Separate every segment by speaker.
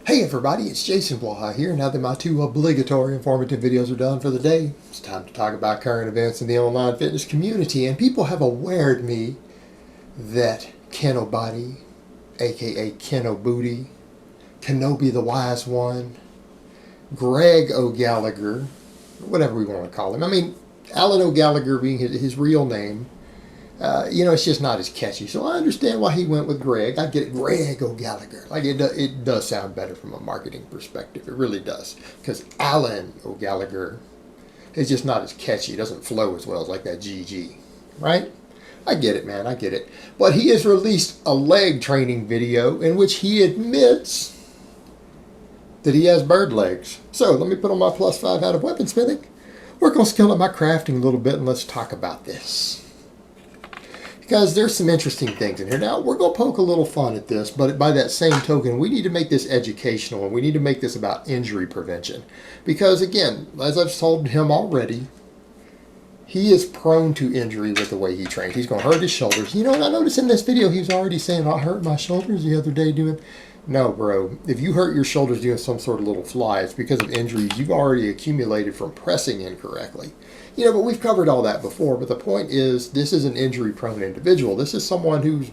Speaker 1: Hey everybody, it's Jason Blaha here. Now that my two obligatory informative videos are done for the day, it's time to talk about current events in the online fitness community. And people have awared me that Kinobody, aka Kinobooty, Kenobi the Wise One, Greg O'Gallagher, whatever we want to call him. I mean, Alan O'Gallagher being his real name, it's just not as catchy. So I understand why he went with Greg. I get it, Greg O'Gallagher. Like it does sound better from a marketing perspective. It really does. Because Alan O'Gallagher is just not as catchy. It doesn't flow as well as like that GG. Right? I get it, man. I get it. But he has released a leg training video in which he admits that he has bird legs. So let me put on my +5 hat of weaponsmithing. Work on skill at my crafting a little bit and let's talk about this. Because there's some interesting things in here. Now, we're going to poke a little fun at this, but by that same token, we need to make this educational, and we need to make this about injury prevention. Because, again, as I've told him already, he is prone to injury with the way he trains. He's going to hurt his shoulders. You know what I noticed in this video? He was already saying, I hurt my shoulders the other day doing... No, bro. If you hurt your shoulders doing some sort of little fly, it's because of injuries you've already accumulated from pressing incorrectly. But we've covered all that before. But the point is, this is an injury-prone individual. This is someone who's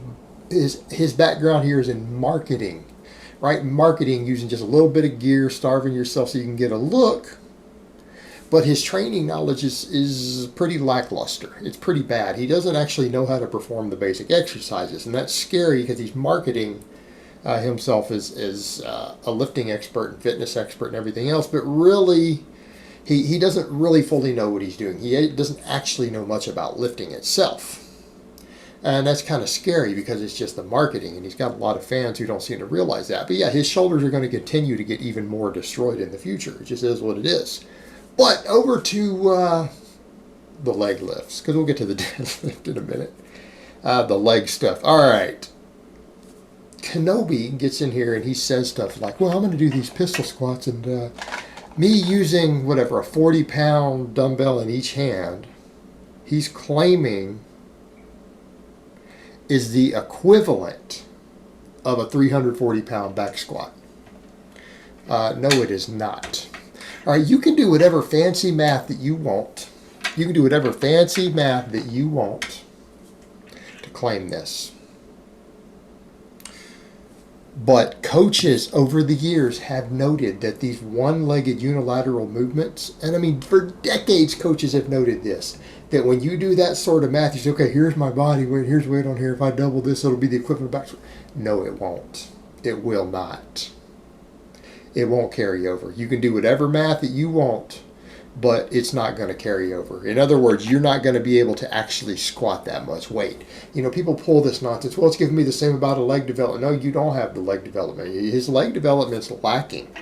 Speaker 1: his background here is in marketing, right? Marketing, using just a little bit of gear, starving yourself so you can get a look. But his training knowledge is pretty lackluster. It's pretty bad. He doesn't actually know how to perform the basic exercises, and that's scary because he's marketing himself as a lifting expert and fitness expert and everything else, but really he doesn't really fully know what he's doing. He doesn't actually know much about lifting itself, and that's kind of scary because it's just the marketing, and he's got a lot of fans who don't seem to realize that. But yeah, his shoulders are going to continue to get even more destroyed in the future. It just is what it is. But over to the leg lifts, because we'll get to the deadlift in a minute. The leg stuff. All right. Kenobi gets in here and he says stuff like, well, I'm going to do these pistol squats, and me using, whatever, a 40-pound dumbbell in each hand, he's claiming is the equivalent of a 340-pound back squat. No, it is not. All right, you can do whatever fancy math that you want. You can do whatever fancy math that you want to claim this. But coaches over the years have noted that these one-legged unilateral movements, and I mean for decades coaches have noted this, that when you do that sort of math, you say, okay, here's my body weight, here's weight on here, if I double this, it'll be the equivalent of back. No, it won't. It will not. It won't carry over. You can do whatever math that you want, but it's not going to carry over. In other words, you're not going to be able to actually squat that much weight. People pull this nonsense. Well, it's giving me the same amount of leg development. No, you don't have the leg development. His leg development's lacking.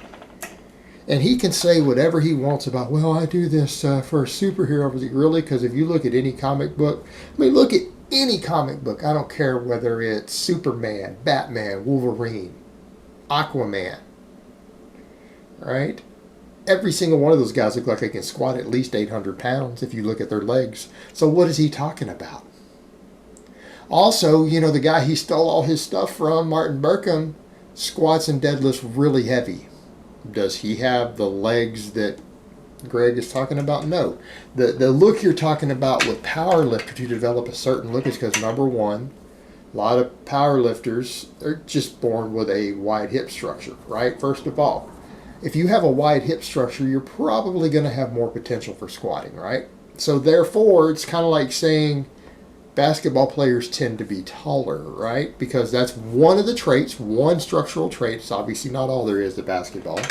Speaker 1: And he can say whatever he wants about, well, I do this for a superhero. Really? Because if you look at any comic book, look at any comic book. I don't care whether it's Superman, Batman, Wolverine, Aquaman, right? Every single one of those guys look like they can squat at least 800 pounds if you look at their legs. So what is he talking about? Also, the guy he stole all his stuff from, Martin Burkham, squats and deadlifts really heavy. Does he have the legs that Greg is talking about? No. The look you're talking about with power lifter to develop a certain look is because, number one, a lot of power lifters are just born with a wide hip structure, right? First of all, if you have a wide hip structure, you're probably going to have more potential for squatting, right? So therefore, it's kind of like saying basketball players tend to be taller, right? Because that's one of the traits, one structural trait. It's obviously not all there is to basketball.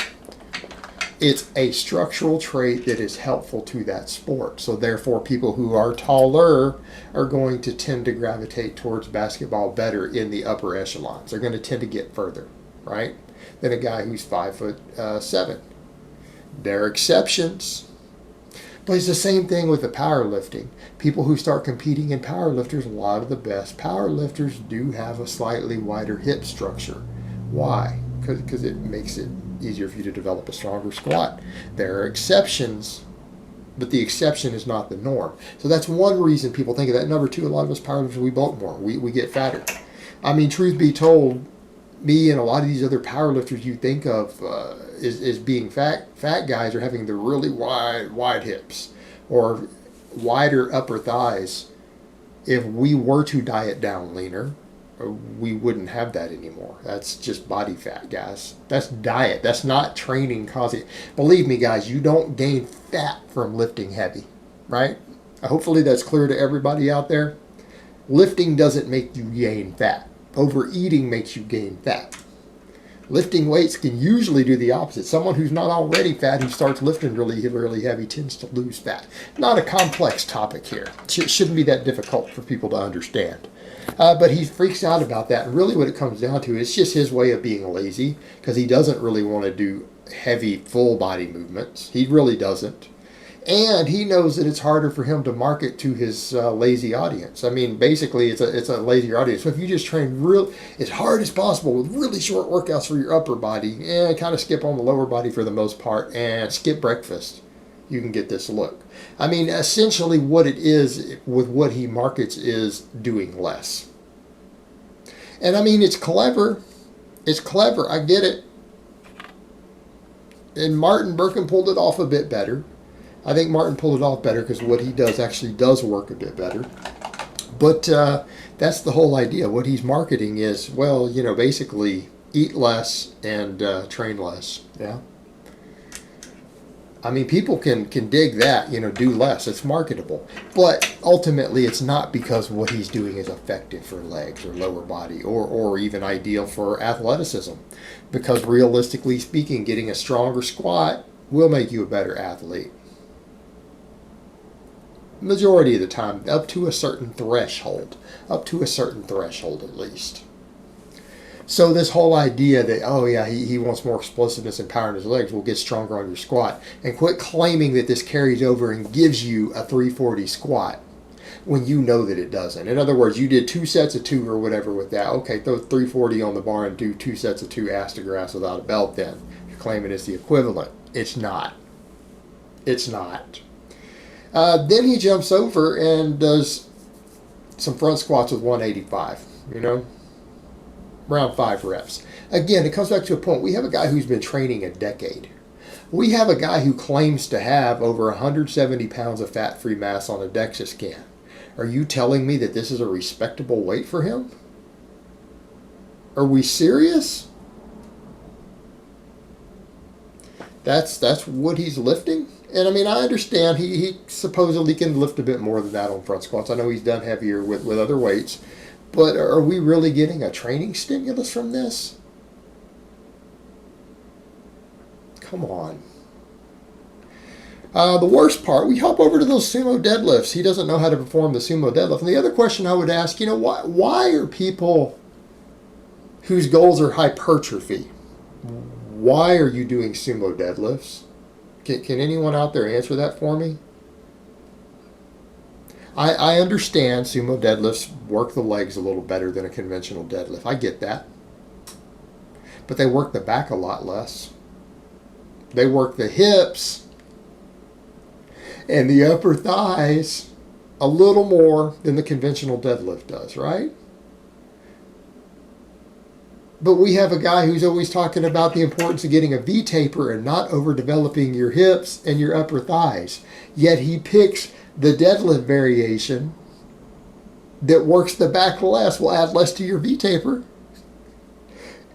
Speaker 1: It's a structural trait that is helpful to that sport. So therefore, people who are taller are going to tend to gravitate towards basketball better in the upper echelons. They're going to tend to get further, right, than a guy who's 5'7". There are exceptions, but it's the same thing with the powerlifting. People who start competing in powerlifters, a lot of the best powerlifters do have a slightly wider hip structure. Why? Because it makes it easier for you to develop a stronger squat. There are exceptions, but the exception is not the norm. So that's one reason people think of that. Number two, a lot of us powerlifters, we bulk more. We get fatter. Truth be told, me and a lot of these other powerlifters you think of as being fat guys are having the really wide hips or wider upper thighs. If we were to diet down leaner, we wouldn't have that anymore. That's just body fat, guys. That's diet. That's not training causing. Believe me, guys, you don't gain fat from lifting heavy, right? Hopefully that's clear to everybody out there. Lifting doesn't make you gain fat. Overeating makes you gain fat. Lifting weights can usually do the opposite. Someone who's not already fat who starts lifting really heavy tends to lose fat. Not a complex topic here. It shouldn't be that difficult for people to understand. But he freaks out about that. And really what it comes down to is just his way of being lazy because he doesn't really want to do heavy full body movements. He really doesn't. And he knows that it's harder for him to market to his lazy audience. I mean, basically, it's a lazier audience. So if you just train real as hard as possible with really short workouts for your upper body, and kind of skip on the lower body for the most part, and skip breakfast, you can get this look. I mean, essentially what it is with what he markets is doing less. And I mean, it's clever. It's clever. I get it. And Martin Birkin pulled it off a bit better. I think Martin pulled it off better because what he does actually does work a bit better. But that's the whole idea. What he's marketing is, well, you know, basically eat less and train less. Yeah. I mean, people can dig that, you know, do less. It's marketable. But ultimately, it's not because what he's doing is effective for legs or lower body or even ideal for athleticism. Because realistically speaking, getting a stronger squat will make you a better athlete. Majority of the time, up to a certain threshold at least. So this whole idea that, oh yeah, he wants more explosiveness and power in his legs will get stronger on your squat, and quit claiming that this carries over and gives you a 340 squat when you know that it doesn't. In other words, you did 2 sets of 2 or whatever with that. Okay, throw 340 on the bar and do 2 sets of 2 ass to grass without a belt then. You're claiming it's the equivalent. It's not. It's not. Then he jumps over and does some front squats with 185, you know, around 5 reps. Again, it comes back to a point. We have a guy who's been training a decade. We have a guy who claims to have over 170 pounds of fat-free mass on a DEXA scan. Are you telling me that this is a respectable weight for him? Are we serious? That's what he's lifting? And I mean, I understand he supposedly can lift a bit more than that on front squats. I know he's done heavier with other weights. But are we really getting a training stimulus from this? Come on. The worst part, we hop over to those sumo deadlifts. He doesn't know how to perform the sumo deadlift. And the other question I would ask, you know, why are people whose goals are hypertrophy, why are you doing sumo deadlifts? Can anyone out there answer that for me? I understand sumo deadlifts work the legs a little better than a conventional deadlift. I get that. But they work the back a lot less. They work the hips and the upper thighs a little more than the conventional deadlift does, right? But we have a guy who's always talking about the importance of getting a V-taper and not overdeveloping your hips and your upper thighs. Yet he picks the deadlift variation that works the back less, will add less to your V-taper,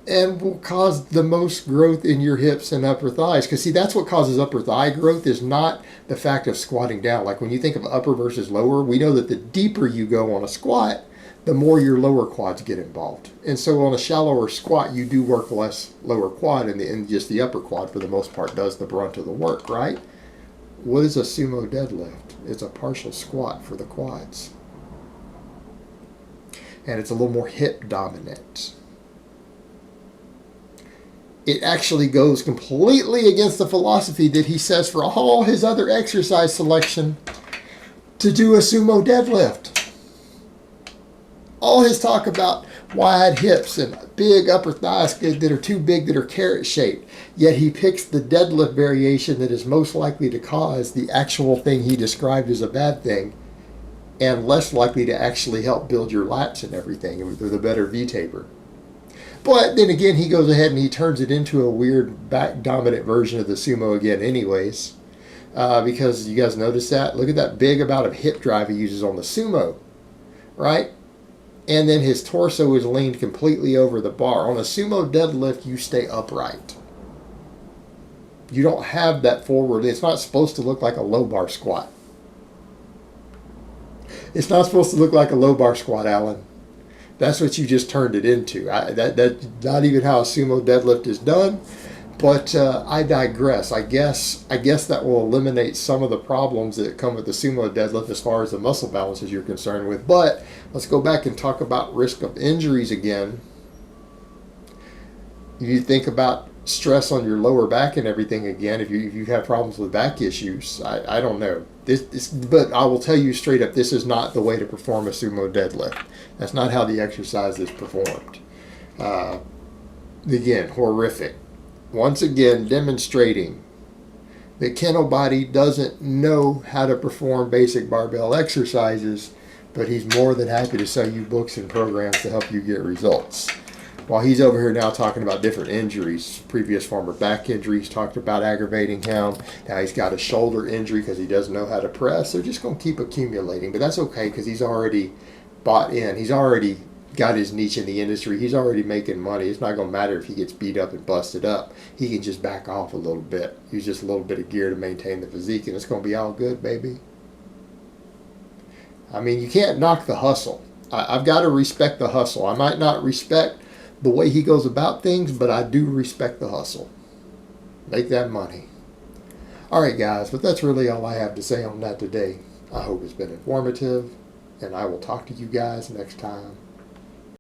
Speaker 1: and will cause the most growth in your hips and upper thighs. Because see, that's what causes upper thigh growth, is not the fact of squatting down. Like when you think of upper versus lower, we know that the deeper you go on a squat, the more your lower quads get involved. And so on a shallower squat, you do work less lower quad, and just the upper quad, for the most part, does the brunt of the work, right? What is a sumo deadlift? It's a partial squat for the quads. And it's a little more hip dominant. It actually goes completely against the philosophy that he says for all his other exercise selection to do a sumo deadlift. All his talk about wide hips and big upper thighs that are too big, that are carrot shaped. Yet he picks the deadlift variation that is most likely to cause the actual thing he described as a bad thing, and less likely to actually help build your lats and everything with a better V-taper. But then again, he goes ahead and he turns it into a weird back dominant version of the sumo again, anyways. Because you guys notice that? Look at that big amount of hip drive he uses on the sumo, right? And then his torso is leaned completely over the bar. On a sumo deadlift, you stay upright. You don't have that forward. It's not supposed to look like a low bar squat. It's not supposed to look like a low bar squat, Alan. That's what you just turned it into. That's not even how a sumo deadlift is done. But I digress. I guess that will eliminate some of the problems that come with the sumo deadlift as far as the muscle balances you're concerned with. But let's go back and talk about risk of injuries again. You think about stress on your lower back and everything again. If you have problems with back issues, I don't know. But I will tell you straight up, this is not the way to perform a sumo deadlift. That's not how the exercise is performed. Again, horrific. Once again, demonstrating that Kinobody doesn't know how to perform basic barbell exercises, but he's more than happy to sell you books and programs to help you get results. While he's over here now talking about different injuries, previous former back injuries talked about aggravating him. Now he's got a shoulder injury because he doesn't know how to press. They're just going to keep accumulating, but that's okay because he's already bought in. He's already got his niche in the industry. He's already making money. It's not going to matter if he gets beat up and busted up. He can just back off a little bit. Use just a little bit of gear to maintain the physique, and it's going to be all good, baby. I mean, you can't knock the hustle. I've got to respect the hustle. I might not respect the way he goes about things, but I do respect the hustle. Make that money. All right, guys, but that's really all I have to say on that today. I hope it's been informative, and I will talk to you guys next time.